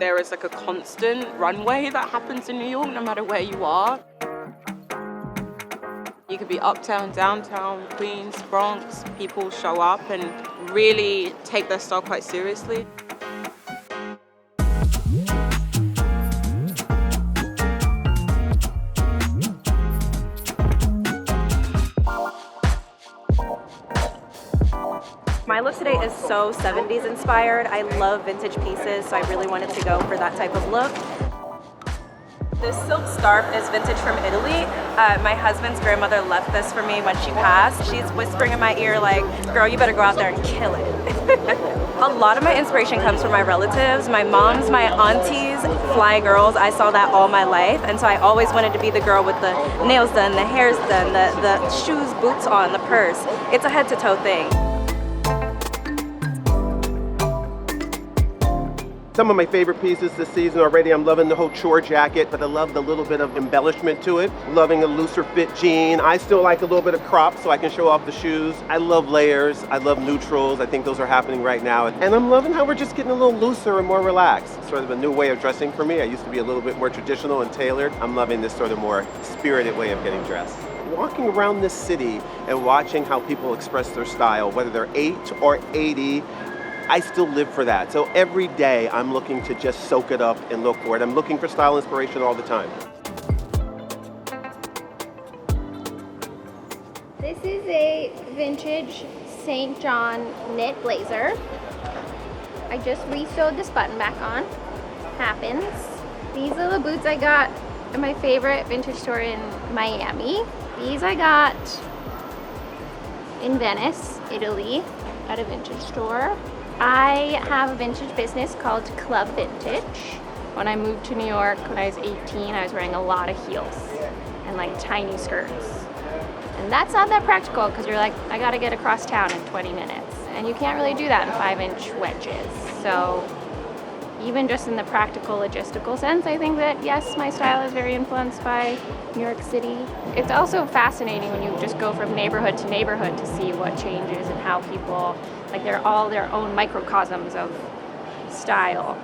There is like a constant runway that happens in New York, no matter where you are. You could be uptown, downtown, Queens, Bronx. People show up and really take their style quite seriously. My look today is so 70s inspired. I love vintage pieces, so I really wanted to go for that type of look. This silk scarf is vintage from Italy. My husband's grandmother left this for me when she passed. She's whispering in my ear like, girl, you better go out there and kill it. A lot of my inspiration comes from my relatives, my moms, my aunties, fly girls. I saw that all my life, and so I always wanted to be the girl with the nails done, the hair's done, the shoes, boots on, the purse. It's a head to toe thing. Some of my favorite pieces this season already. I'm loving the whole chore jacket, but I love the little bit of embellishment to it. Loving a looser fit jean. I still like a little bit of crop so I can show off the shoes. I love layers. I love neutrals. I think those are happening right now. And I'm loving how we're just getting a little looser and more relaxed. Sort of a new way of dressing for me. I used to be a little bit more traditional and tailored. I'm loving this sort of more spirited way of getting dressed. Walking around this city and watching how people express their style, whether they're 8 or 80, I still live for that. So every day I'm looking to just soak it up and look for it. I'm looking for style inspiration all the time. This is a vintage St. John knit blazer. I just re-sewed this button back on. Happens. These are the boots I got at my favorite vintage store in Miami. These I got in Venice, Italy, at a vintage store. I have a vintage business called Club Vintage. When I moved to New York when I was 18, I was wearing a lot of heels and like tiny skirts. And that's not that practical because you're like, I gotta get across town in 20 minutes. And you can't really do that in 5-inch wedges. So even just in the practical logistical sense, I think that yes, my style is very influenced by New York City. It's also fascinating when you just go from neighborhood to neighborhood to see what changes and how people, like they're all their own microcosms of style.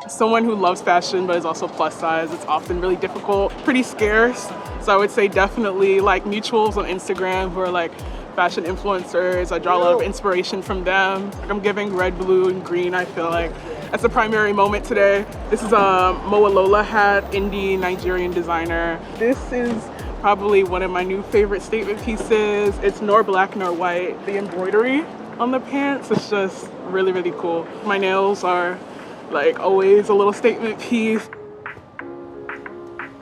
Someone who loves fashion but is also plus size, it's often really difficult, pretty scarce. So I would say definitely like mutuals on Instagram who are like fashion influencers. I draw a lot of inspiration from them. I'm giving red, blue, and green, I feel like. That's the primary moment today. This is a Moa Lola hat, indie Nigerian designer. This is probably one of my new favorite statement pieces. It's nor black nor white. The embroidery on the pants is just really, really cool. My nails are like always a little statement piece.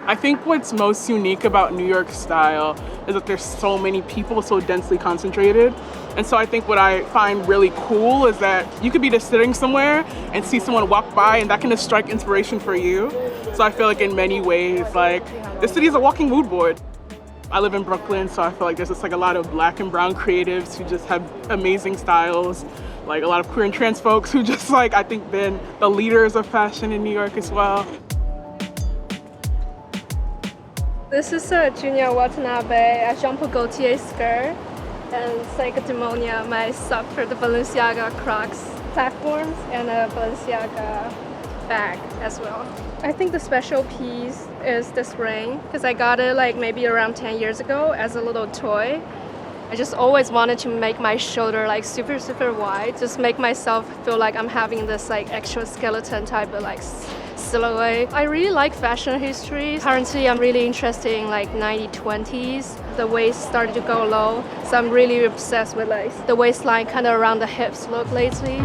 I think what's most unique about New York style is that there's so many people so densely concentrated. And so I think what I find really cool is that you could be just sitting somewhere and see someone walk by and that can just strike inspiration for you. So I feel like in many ways, like the city is a walking mood board. I live in Brooklyn, so I feel like there's just like a lot of black and brown creatives who just have amazing styles. Like a lot of queer and trans folks who just like, I think been the leaders of fashion in New York as well. This is a Junior Watanabe, a Jean Paul Gaultier skirt, and it's like a demonia, my sock for the Balenciaga Crocs platforms, and a Balenciaga bag as well. I think the special piece is this ring, because I got it like maybe around 10 years ago as a little toy. I just always wanted to make my shoulder like super, super wide, just make myself feel like I'm having this like extra skeleton type of like silhouette. I really like fashion history. Currently, I'm really interested in like 1920s. The waist started to go low, so I'm really obsessed with like the waistline kind of around the hips look lately.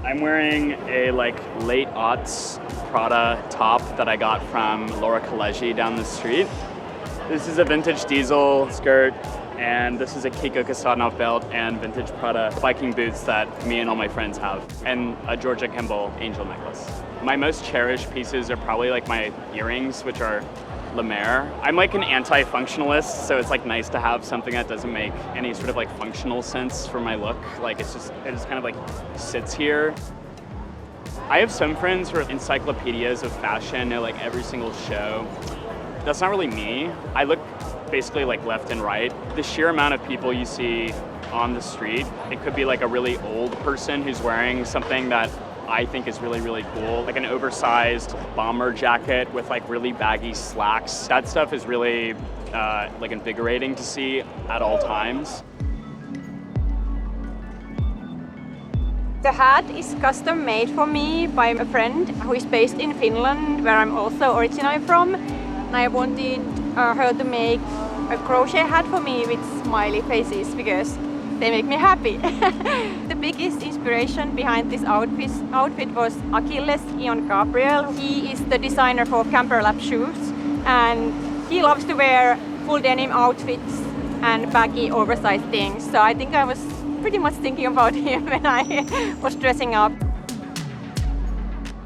I'm wearing a like late aughts Prada top that I got from Laura Kaleji down the street. This is a vintage diesel skirt, and this is a Kiko Kasanov belt and vintage Prada biking boots that me and all my friends have, and a Georgia Kimball angel necklace. My most cherished pieces are probably like my earrings, which are La Mer. I'm like an anti-functionalist, so it's like nice to have something that doesn't make any sort of like functional sense for my look. Like it just kind of like sits here. I have some friends who are encyclopedias of fashion, know like every single show. That's not really me. I look basically like left and right. The sheer amount of people you see on the street, it could be like a really old person who's wearing something that I think is really, really cool, like an oversized bomber jacket with like really baggy slacks. That stuff is really like invigorating to see at all times. The hat is custom made for me by a friend who is based in Finland, where I'm also originally from. And I wanted her to make a crochet hat for me with smiley faces because they make me happy. The biggest inspiration behind this outfit was Achilles Ion Gabriel. He is the designer for Camper Lab shoes, and he loves to wear full denim outfits and baggy oversized things. So I think I was pretty much thinking about him when I was dressing up.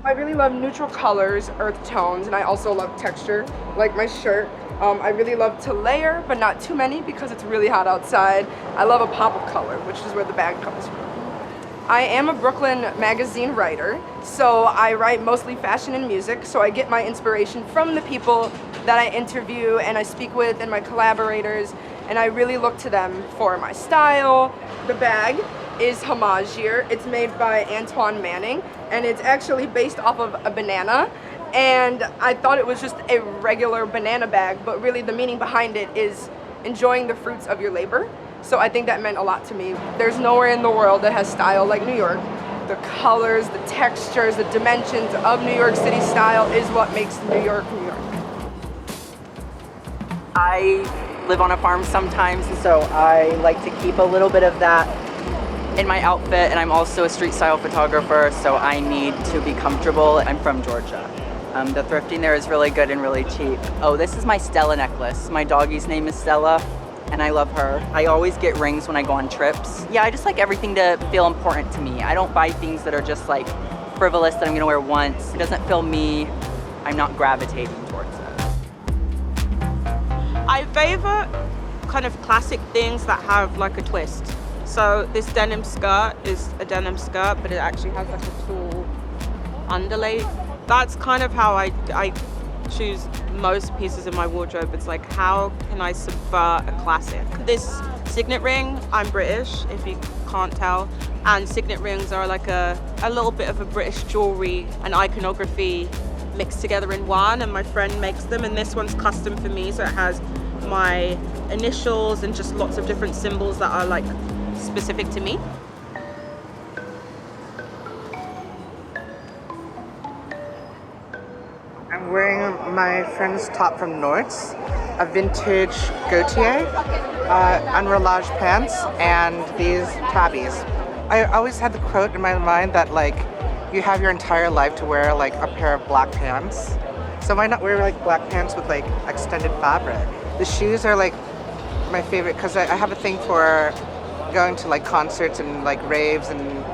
I really love neutral colors, earth tones, and I also love texture, like my shirt. I really love to layer, but not too many because it's really hot outside. I love a pop of color, which is where the bag comes from. I am a Brooklyn magazine writer, so I write mostly fashion and music, so I get my inspiration from the people that I interview and I speak with and my collaborators, and I really look to them for my style. The bag is Homagier. It's made by Antoine Manning, and it's actually based off of a banana. And I thought it was just a regular banana bag, but really the meaning behind it is enjoying the fruits of your labor. So I think that meant a lot to me. There's nowhere in the world that has style like New York. The colors, the textures, the dimensions of New York City style is what makes New York, New York. I live on a farm sometimes, so I like to keep a little bit of that in my outfit, and I'm also a street style photographer, so I need to be comfortable. I'm from Georgia. The thrifting there is really good and really cheap. Oh, this is my Stella necklace. My doggie's name is Stella, and I love her. I always get rings when I go on trips. Yeah, I just like everything to feel important to me. I don't buy things that are just like frivolous that I'm gonna wear once. It doesn't feel me. I'm not gravitating towards it. I favor kind of classic things that have like a twist. So this denim skirt is a denim skirt, but it actually has like a tulle underlay. That's kind of how I choose most pieces in my wardrobe. It's like, how can I subvert a classic? This signet ring, I'm British, if you can't tell, and signet rings are like a little bit of a British jewelry and iconography mixed together in one, and my friend makes them, and this one's custom for me, so it has my initials and just lots of different symbols that are like specific to me. I'm wearing my friend's top from Nord's, a vintage Gautier, unrollage pants, and these tabbies. I always had the quote in my mind that like, you have your entire life to wear like a pair of black pants. So why not wear like black pants with like extended fabric? The shoes are like my favorite because I have a thing for going to like concerts and like raves and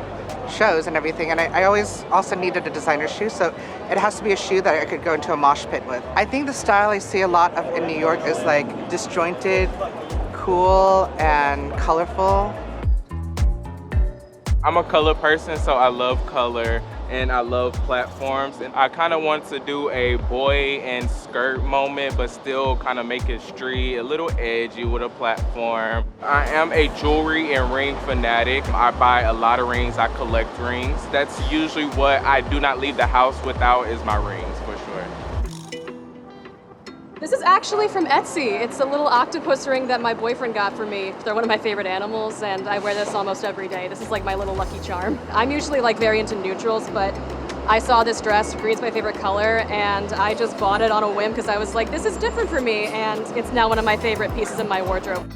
shows and everything, and I always also needed a designer shoe, so it has to be a shoe that I could go into a mosh pit with. I think the style I see a lot of in New York is like disjointed, cool, and colorful. I'm a color person, so I love color and I love platforms, and I kind of want to do a boy and skirt moment, but still kind of make it street, a little edgy with a platform. I am a jewelry and ring fanatic. I buy a lot of rings, I collect rings. That's usually what I do not leave the house without, is my rings, for sure. This is actually from Etsy. It's a little octopus ring that my boyfriend got for me. They're one of my favorite animals, and I wear this almost every day. This is like my little lucky charm. I'm usually like very into neutrals, but I saw this dress, green's my favorite color, and I just bought it on a whim because I was like, this is different for me, and it's now one of my favorite pieces in my wardrobe.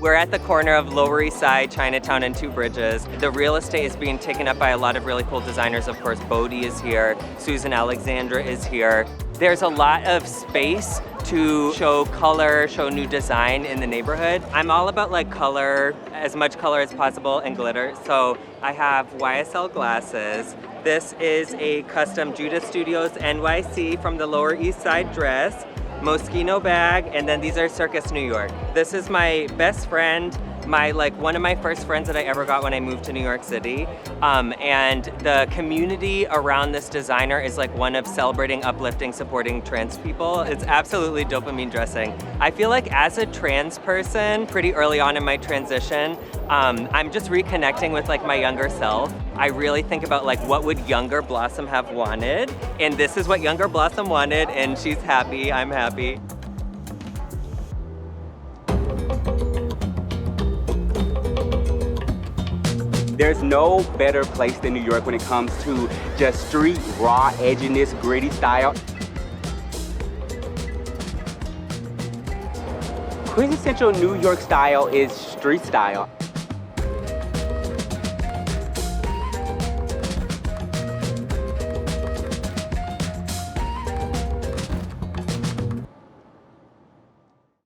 We're at the corner of Lower East Side, Chinatown, and Two Bridges. The real estate is being taken up by a lot of really cool designers. Of course, Bodhi is here, Susan Alexandra is here. There's a lot of space to show color, show new design in the neighborhood. I'm all about like color, as much color as possible, and glitter. So I have YSL glasses. This is a custom Judith Studios NYC from the Lower East Side dress, Moschino bag, and then these are Circus New York. This is my best friend one of my first friends that I ever got when I moved to New York City. And the community around this designer is like one of celebrating, uplifting, supporting trans people. It's absolutely dopamine dressing. I feel like as a trans person, pretty early on in my transition, I'm just reconnecting with like my younger self. I really think about like what would younger Blossom have wanted, and this is what younger Blossom wanted, and she's happy, I'm happy. There's no better place than New York when it comes to just street, raw edginess, gritty style. Quintessential New York style is street style.